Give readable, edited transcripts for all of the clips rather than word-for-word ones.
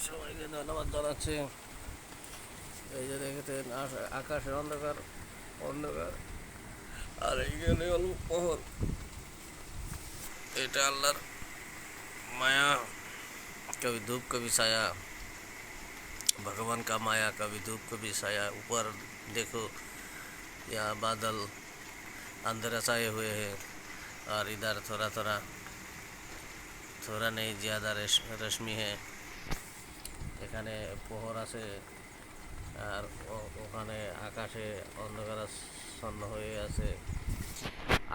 সবাইকে ধন্যবাদ জানাচ্ছি। এই যে দেখেছেন আকাশে অন্ধকার অন্ধকার, আর এইখানে হল প্রহর। এটা আল্লাহর माया, कभी धूप कभी साया। भगवान का माया, कभी धूप कभी साया। ऊपर देखो, यहाँ बादल अंधेरा छाए हुए हैं, और इधर थोड़ा थोड़ा थोड़ा नहीं ज़्यादा रश्मि है। এখানে প্রহর আছে, আর ওখানে আকাশে অন্ধকারাচ্ছন্ন হয়ে আছে,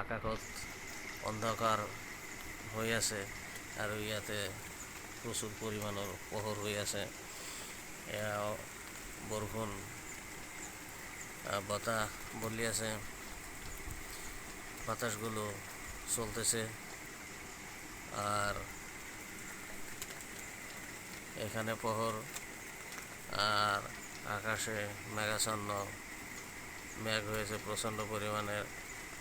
আকাশ অন্ধকার হয়ে আছে, আর ইয়াতে প্রচুর পরিমাণের পোহর হয়ে আছে। বরষুণ বতাহ বলি আছে, বাতাসগুলো চলতেছে, আর এখানে প্রহর, আর আকাশে মেঘাচ্ছন্ন, মেঘ হয়েছে প্রচণ্ড পরিমাণের,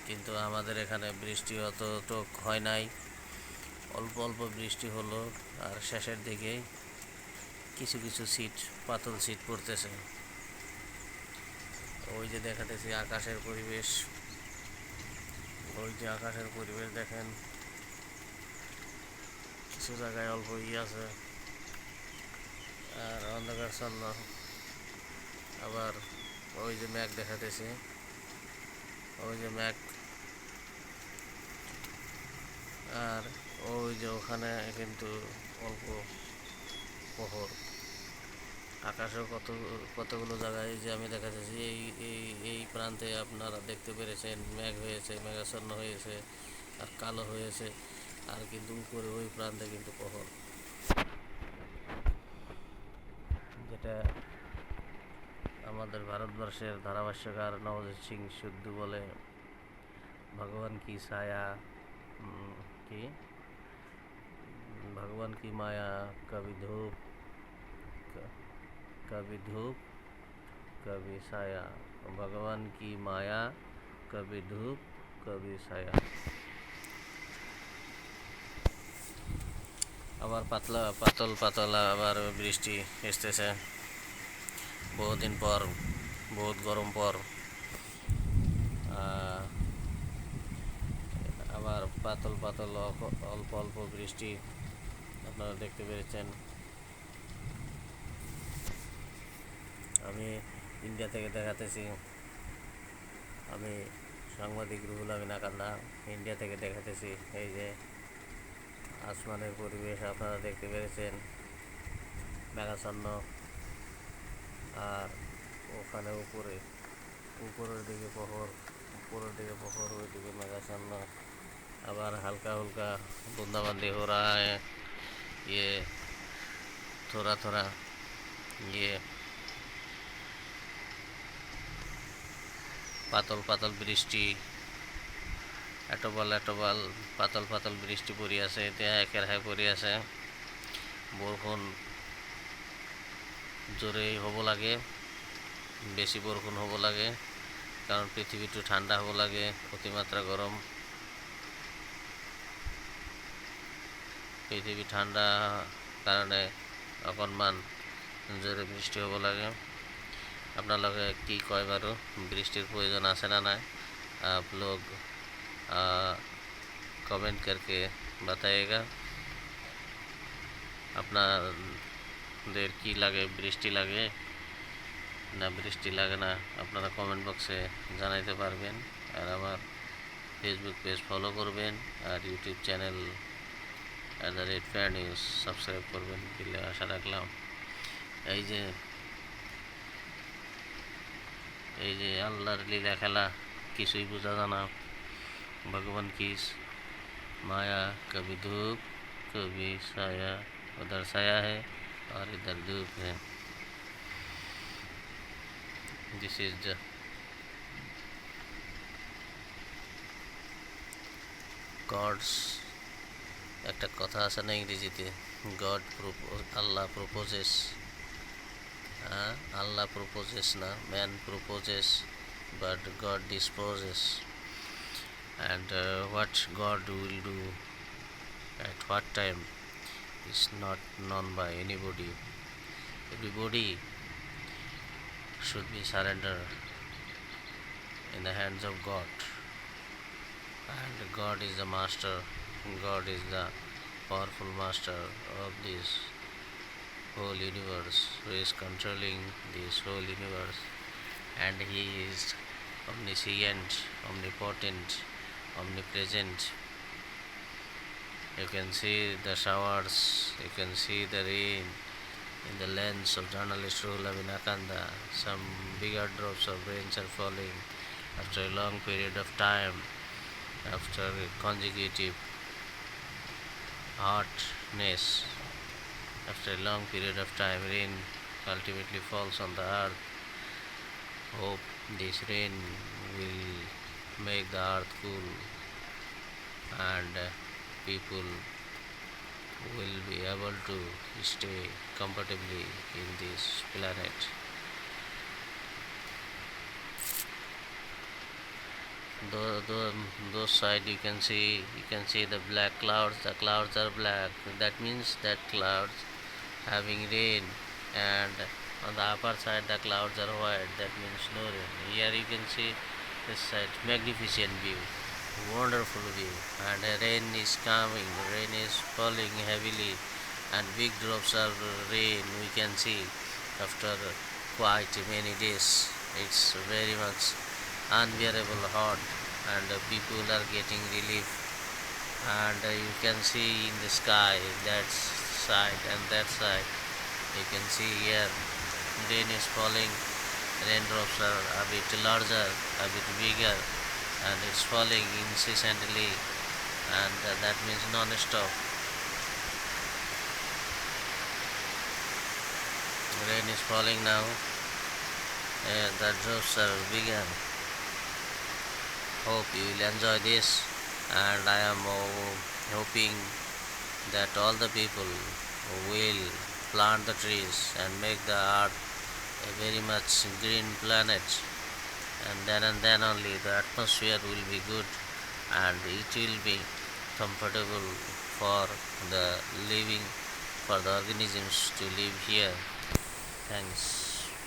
কিন্তু আমাদের এখানে বৃষ্টি অত হয় নাই, অল্প অল্প বৃষ্টি হলো, আর শেষের দিকেই কিছু কিছু পাতল শীত পড়তেছে। ওই যে দেখাতেছি আকাশের পরিবেশ, ওই যে আকাশের পরিবেশ দেখেন, কিছু জায়গায় অল্প আছে, আর অন্ধকারচ্ছন্ন। আবার ওই যে মেঘ দেখাতেছে, ওই যে মেঘ, আর ওই যে ওখানে কিন্তু অল্প প্রহর। আকাশেও কতগুলো জায়গায় যে আমি দেখাতেছি, এই এই এই প্রান্তে আপনারা দেখতে পেরেছেন মেঘ হয়েছে, মেঘাচ্ছন্ন হয়েছে, আর কালো হয়েছে, আর কিন্তু উপরে ওই প্রান্তে কিন্তু প্রহর। যেটা আমাদের ভারতবর্ষের ধারাভাষ্যকার নবজিৎ সিং সুদ্দু বলে, ভগবান কি ছায়া, কি भगवान की माया, कभी धूप कभी साया। भगवान की माया, कभी धूप कभी साया। আবার পাতল আবার বৃষ্টি এসতেছে বহুদিন পর, বহুত গরম পর। আবার পাতল অল্প অল্প বৃষ্টি আপনারা দেখতে পেরেছেন। আমি ইন্ডিয়া থেকে দেখাতেছি, আমি সাংবাদিক রুহুল আমিন আকান্দা, ইন্ডিয়া থেকে দেখাতেছি। এই যে আসমানের পরিবেশ আপনারা দেখতে পেরেছেন, মেঘাচ্ছন্ন, আর ওখানে উপরের দিকে প্রহর, ওইদিকে মেঘাচ্ছন্ন, আবার হালকা হুলকা बूंदाबांदी हो रहा है। ये थोड़ा थोड़ा ये পাতল বৃষ্টি, এটবাল পাতল বৃষ্টি পৰি আছে। এতিয়া একেৰাহে পৰি আছে। বৰষুণ জোরে হ'ব লাগে, বেশি বৰষুণ হ'ব লাগে, কারণ পৃথিবীটো ঠান্ডা হ'ব লাগে, অতিমাত্রা গরম। পৃথিৱী ঠান্ডা কাৰণে অকণমান জোরে বৃষ্টি হ'ব লাগে। আপোনালোকে কি কয় বাৰু, বৃষ্টিৰ প্ৰয়োজন আছে না নাই? आप लोग कमेंट करके बताइएगा। আপনাদের কি লাগে, বৃষ্টি লাগে না বৃষ্টি লাগে না, আপনারা কমেন্ট বক্সে জানাইতে পারবেন। আর আমার ফেসবুক পেজ ফলো করবেন, আর ইউটিউব চ্যানেল @fairnews সাবস্ক্রাইব করবেন বলে আশা রাখলাম। এই যে আল্লাহর লীলা খেলা, কিছুই বোঝা জানা। भगवान की माया, कभी धूप कभी साया। उधर साया है और इधर धूप है। This is the gods. একটা কথা আছে না ইংরেজিতে, আল্লাহ প্রপোজেস। আল্লাহ প্রপোজেস না, man proposes, but god disposes. And what God will do at what time is not known by anybody. Everybody should be surrendered in the hands of God. And God is the master, God is the powerful master of this whole universe, who is controlling this whole universe, and He is omniscient, omnipotent, omnipresent. You can see the showers, you can see the rain in the lens of journalist Ruhula Vinakanda. Some bigger drops of rains are falling after a long period of time, after consecutive hotness, after a long period of time, rain ultimately falls on the earth. Hope this rain will make the earth cool, and people will be able to stay comfortably in this planet. Those side you can see the black clouds. The clouds are black. That means that clouds having rain, and on the upper side the clouds are white. That means no rain. Here you can see this side magnificent view, wonderful view, and rain is coming. Rain is falling heavily, and big drops of rain we can see after quite many days. It's very much unbearable hot, and people are getting relief. And you can see in the sky that side and that side. You can see here rain is falling. Raindrops are a bit larger, a bit bigger, and it's falling incessantly, and that means non-stop. Rain is falling now, and the drops are bigger. Hope you will enjoy this, and I am hoping that all the people will plant the trees and make the earth a very much green planet, and then only the atmosphere will be good, and it will be comfortable for the living, for the organisms to live here. Thanks.